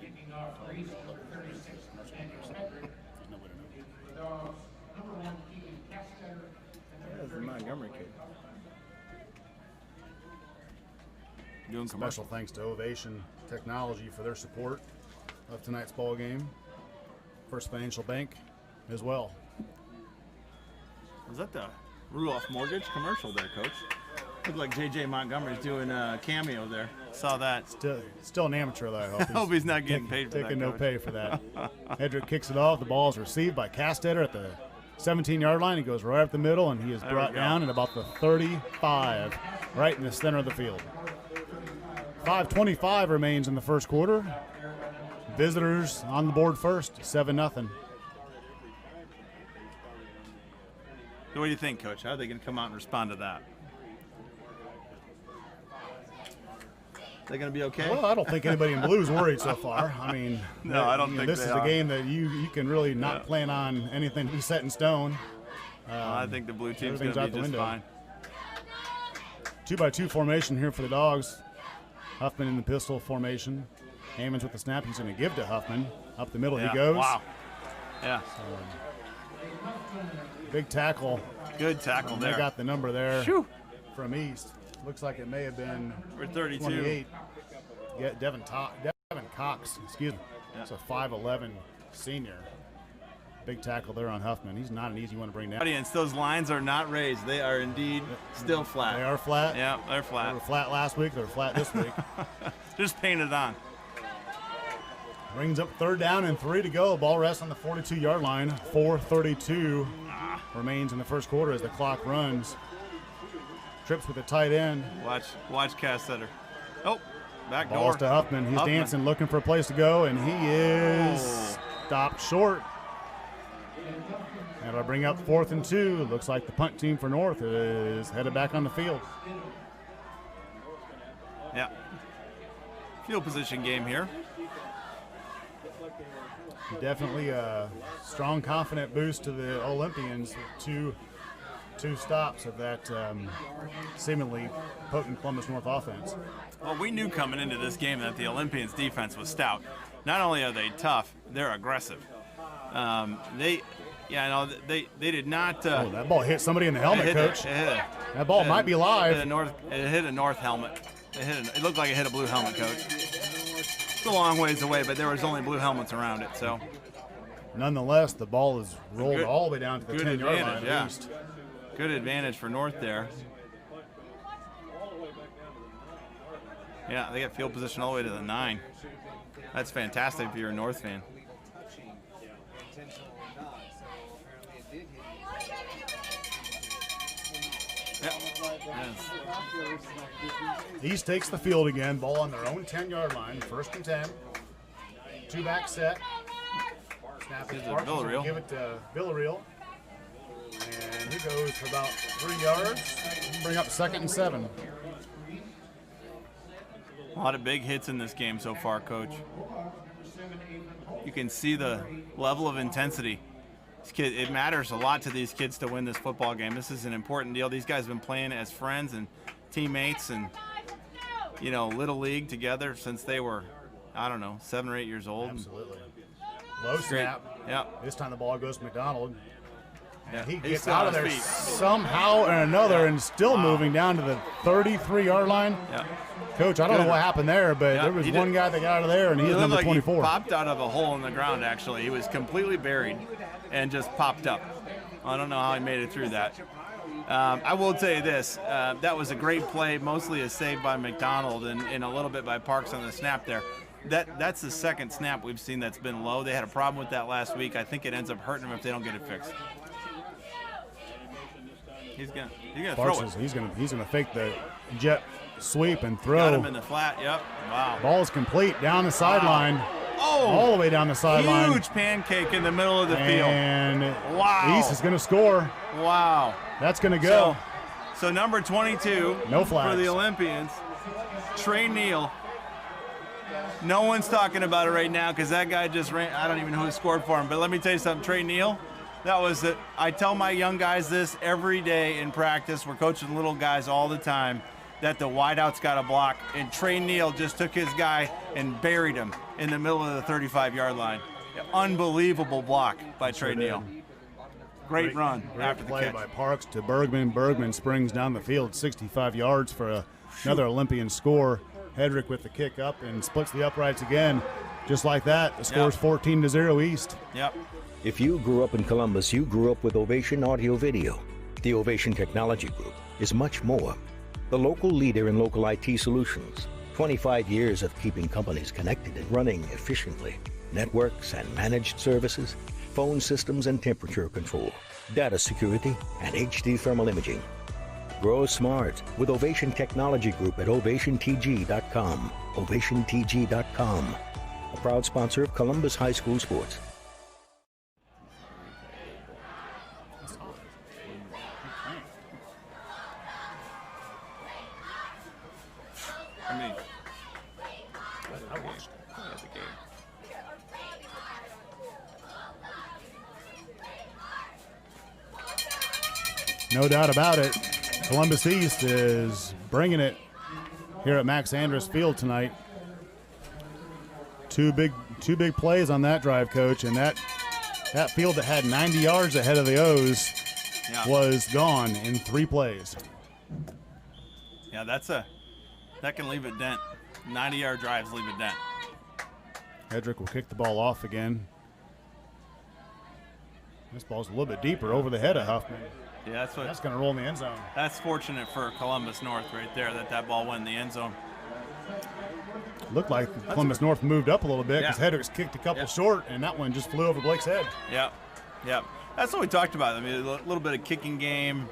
Kicking off Reese, 36%. The Dogs, number 1, Keegan Castetter. That's the Montgomery kid. Doing Special thanks to Ovation Technology for their support of tonight's ball game. First Financial Bank as well. Was that the Rudolph Mortgage commercial there, Coach? Looked like J.J. Montgomery's doing a cameo there. Saw that. Still an amateur, though, I hope. I hope he's not getting paid for that. Taking no pay for that. Hedrick kicks it off. The ball is received by Castetter at the 17-yard line. He goes right up the middle, and he is brought down at about the 35, right in the center of the field. 5:25 remains in the first quarter. Visitors on the board first, 7-0. What do you think, Coach? How are they going to come out and respond to that? They going to be okay? Well, I don't think anybody in blue is worried so far. I mean, no, I don't think this they is are. a game that you can really not plan on anything to be set in stone. I think the blue team's going to be just fine. 2-by-2 formation here for the Dogs. Huffman in the pistol formation. Hammonds with the snap. He's going to give to Huffman. Up the middle he goes. Wow. Yeah. Big tackle. Good tackle there. They got the number there. Shoo. From East. Looks like it may have been for 32. 28. Yeah, Devin Cox, excuse me. Yeah. It's a 5'11 senior. Big tackle there on Huffman. He's not an easy one to bring down. Audience, those lines are not raised. They are indeed still flat. They are flat? Yeah, they're flat. They were flat last week. They're flat this week. Just painted on. Brings up 3rd down and 3 to go. Ball rests on the 42-yard line. 4:32 remains in the first quarter as the clock runs. Trips with a tight end. Watch Castetter. Oh, back door. Balls to Huffman. He's dancing, looking for a place to go, and he is stopped short. That'll bring up 4th and 2. Looks like the punt team for North is headed back on the field. Yeah. Field position game here. Definitely a strong, confident boost to the Olympians. Two stops of that seemingly potent Columbus North offense. Well, we knew coming into this game that the Olympians' defense was stout. Not only are they tough, they're aggressive. They did not. That ball hit somebody in the helmet, Coach. That ball might be live. It hit a North helmet. It looked like it hit a blue helmet, Coach. It's a long ways away, but there was only blue helmets around it. So, nonetheless, the ball is rolled all the way down to the 10-yard line at least. Good advantage for North there. Yeah, they got field position all the way to the 9. That's fantastic if you're a North fan. East takes the field again. Ball on their own 10-yard line. 1st and 10. 2-back set. Snap it. Villarreal. Give it to Villarreal. And he goes for about 3 yards. Bring up 2nd and 7. A lot of big hits in this game so far, Coach. You can see the level of intensity. It matters a lot to these kids to win this football game. This is an important deal. These guys have been playing as friends and teammates and, Little League together since they were, 7 or 8 years old. Absolutely. Low snap. Yeah. This time the ball goes to McDonald. Yeah. He gets out of there somehow or another and still moving down to the 33-yard line. Yeah. Coach, I don't know what happened there, but there was one guy that got out of there, and he's number 24. He popped out of a hole in the ground, actually. He was completely buried and just popped up. I don't know how he made it through that. I will tell you this. That was a great play, mostly a save by McDonald and a little bit by Parks on the snap there. That's the second snap we've seen that's been low. They had a problem with that last week. I think it ends up hurting them if they don't get it fixed. He's gonna throw it. He's gonna fake the jet sweep and throw. Got him in the flat. Yep. Wow. Ball is complete down the sideline. Oh, all the way down the sideline. Huge pancake in the middle of the field. And wow. East is going to score. Wow. That's going to go. So number 22 no flags for the Olympians, Trey Neal. No one's talking about it right now because that guy just ran. I don't even know who scored for him. But let me tell you something. Trey Neal That was it. I tell my young guys this every day in practice. We're coaching little guys all the time that the wideout's got a block, and Trey Neal just took his guy and buried him in the middle of the 35-yard line. Unbelievable block by Trey Neal. Great run after the play catch. by Parks to Bergman. Bergman springs down the field 65 yards for another Olympian score. Hedrick with the kick up and splits the uprights again. Just like that, the score's 14-0 East. Yep. If you grew up in Columbus, you grew up with Ovation Audio Video. The Ovation Technology Group is much more. The local leader in local IT solutions. 25 years of keeping companies connected and running efficiently. Networks and managed services, phone systems and temperature control, data security, and HD thermal imaging. Grow smart with Ovation Technology Group at ovationtg.com. ovationtg.com. A proud sponsor of Columbus High School sports. I mean, I watched the game. No doubt about it. Columbus East is bringing it here at Max Andrus Field tonight. Two big plays on that drive, Coach, and that field that had 90 yards ahead of the O's was gone in 3 plays. yeah, that can leave a dent. 90-yard drives leave a dent. Hedrick will kick the ball off again. This ball's a little bit deeper over the head of Huffman. Yeah, That's going to roll in the end zone. that's fortunate for Columbus North right there that ball went in the end zone. Looked like Columbus North moved up a little bit because Yeah. Hedrick's kicked a couple short, and that one just flew over Blake's head. Yep. That's what we talked about. I mean, a little bit of kicking game.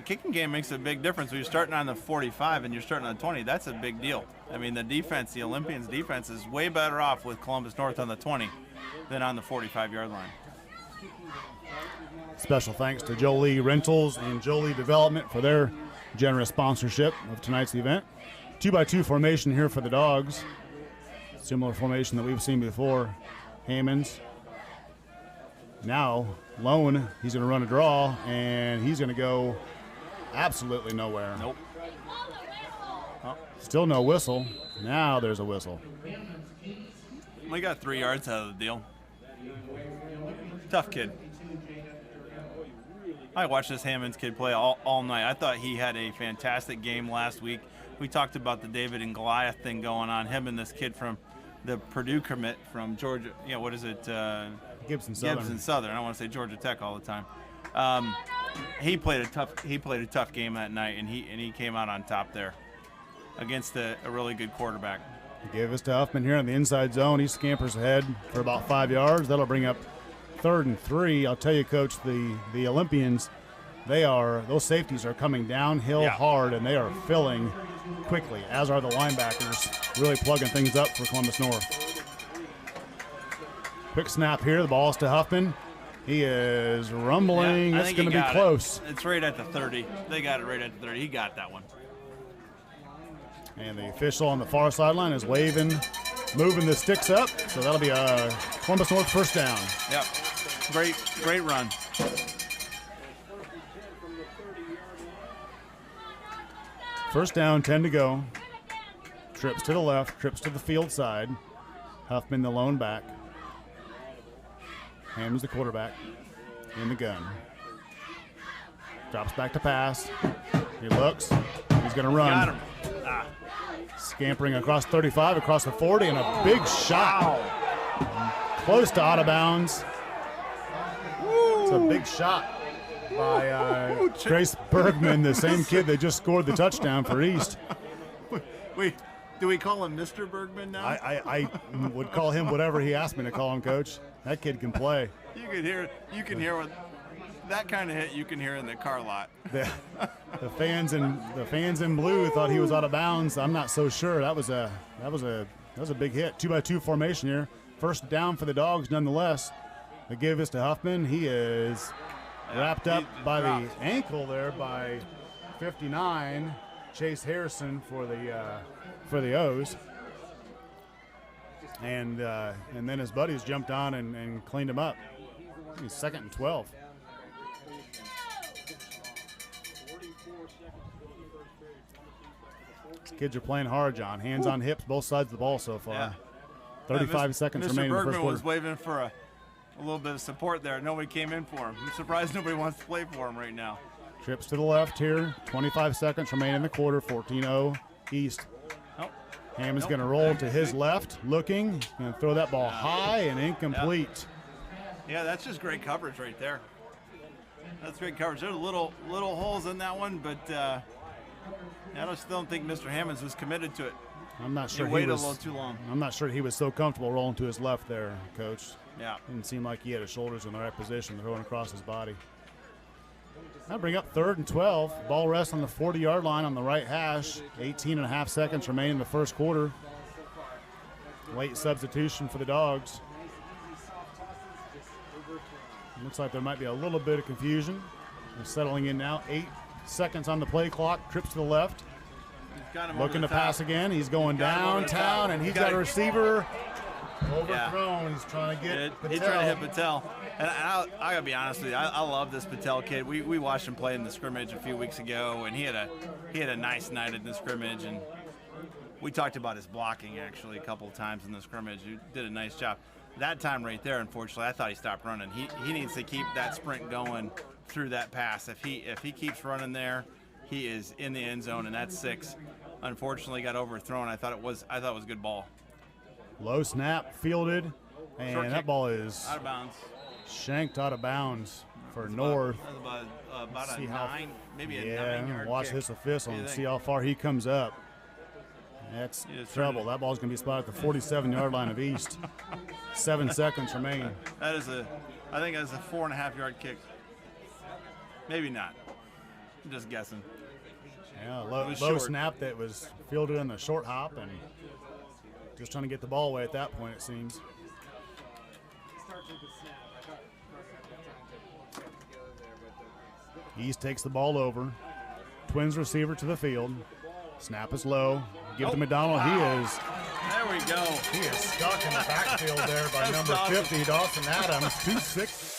Kicking game makes a big difference. When you're starting on the 45 and you're starting on the 20, that's a big deal. I mean, the defense, the Olympians' defense, is way better off with Columbus North on the 20 than on the 45-yard line. Special thanks to Jolie Rentals and Jolie Development for their generous sponsorship of tonight's event. 2x2 formation here for the Dogs. Similar formation that we've seen before. Hammonds. Now, Lone, he's going to run a draw, and he's going to go absolutely nowhere. Nope. Still no whistle. Now there's a whistle. We got 3 yards out of the deal. Tough kid. I watched this Hammonds kid play all night. I thought he had a fantastic game last week. We talked about the David and Goliath thing going on. Him and this kid from the Purdue commit from Georgia. What is it? Gibson Southern. Gibson Southern. I don't want to say Georgia Tech all the time. He played a tough game that night, and he came out on top there against a really good quarterback. Give us to Huffman here in the inside zone. He scampers ahead for about 5 yards. That'll bring up 3rd and 3. I'll tell you, Coach, the Olympians, those safeties are coming downhill hard, and they are filling quickly, as are the linebackers, really plugging things up for Columbus North. Quick snap here. The ball's to Huffman. He is rumbling. I It's think going he to be got close. It's right at the 30. They got it right at the 30. He got that one. And the official on the far sideline is waving, moving the sticks up. So that'll be a Columbus North first down. Yep. Great run. First down, 10 to go. Trips to the left, trips to the field side. Huffman the lone back. Hammonds the quarterback in the gun. Drops back to pass. He looks. He's going to run. Got him. Scampering across 35, across the 40, and a big shot. Close to out of bounds. It's a big shot by Trace Bergman, the same kid that just scored the touchdown for East. Do we call him Mr. Bergman now? I would call him whatever he asked me to call him, Coach. That kid can play. You can hear what that kind of hit you can hear in the car lot. The fans in blue thought he was out of bounds. I'm not so sure. That was a big hit. 2x2 formation here. First down for the Dogs, nonetheless. They give this to Huffman. He is wrapped up by the ankle there by 59, Chase Harrison for the O's. And then his buddies jumped on and cleaned him up. He's 2nd and 12. Kids are playing hard, John. Hands on hips, both sides of the ball so far. Yeah. 35 seconds Mr. remaining in the Bergman first quarter. was waving for a little bit of support there. Nobody came in for him. I'm surprised nobody wants to play for him right now. Trips to the left here. 25 seconds remaining in the quarter. 14-0 East. Nope. Hammond's Nope. going to roll to his left, looking. Going to throw that ball high and incomplete. Yeah, that's just great coverage right there. That's great coverage. There's little holes in that one, but I just don't think Mr. Hammonds was committed to it. I'm not sure He he waited was. a little too long. I'm not sure he was so comfortable rolling to his left there, Coach. Yeah. Didn't seem like he had his shoulders in the right position, throwing across his body. Now bring up 3rd and 12. Ball rests on the 40-yard line on the right hash. 18.5 seconds remaining in the first quarter. Late substitution for the Dogs. Looks like there might be a little bit of confusion. They're settling in now. 8 seconds on the play clock. Trips to the left. Got him Looking over to the pass top. again. He's going Got him over the downtown, top. and he's Got got a it. receiver overthrown. He's trying to get He's trying to hit Patel. And I got to be honest with you, I love this Patel kid. We watched him play in the scrimmage a few weeks ago, and he had a nice night in the scrimmage. And we talked about his blocking, actually, a couple of times in the scrimmage. He did a nice job. That time right there, unfortunately, I thought he stopped running. He needs to keep that sprint going through that pass. If he keeps running there, he is in the end zone, and that's 6. Unfortunately, got overthrown. I thought it was a good ball. Low snap, fielded, and Short that kick. ball is Out of bounds. shanked out of bounds for North. That's about See a how- 9, maybe a Yeah, 9-yard watch kick. this official What do and you see think? how far he comes up. That's He just trouble. turned it. That ball's going to be spotted at the 47-yard line of East. 7 seconds remaining. I think that's a 4.5-yard kick. Maybe not. I'm just guessing. Yeah, It low was short. snap that was fielded in the short hop and just trying to get the ball away at that point, it seems. East takes the ball over. Twins receiver to the field. Snap is low. Give to McDonald. He is There we go. stuck in the backfield there by That's number awesome. 50, Dawson Adams. 2-6.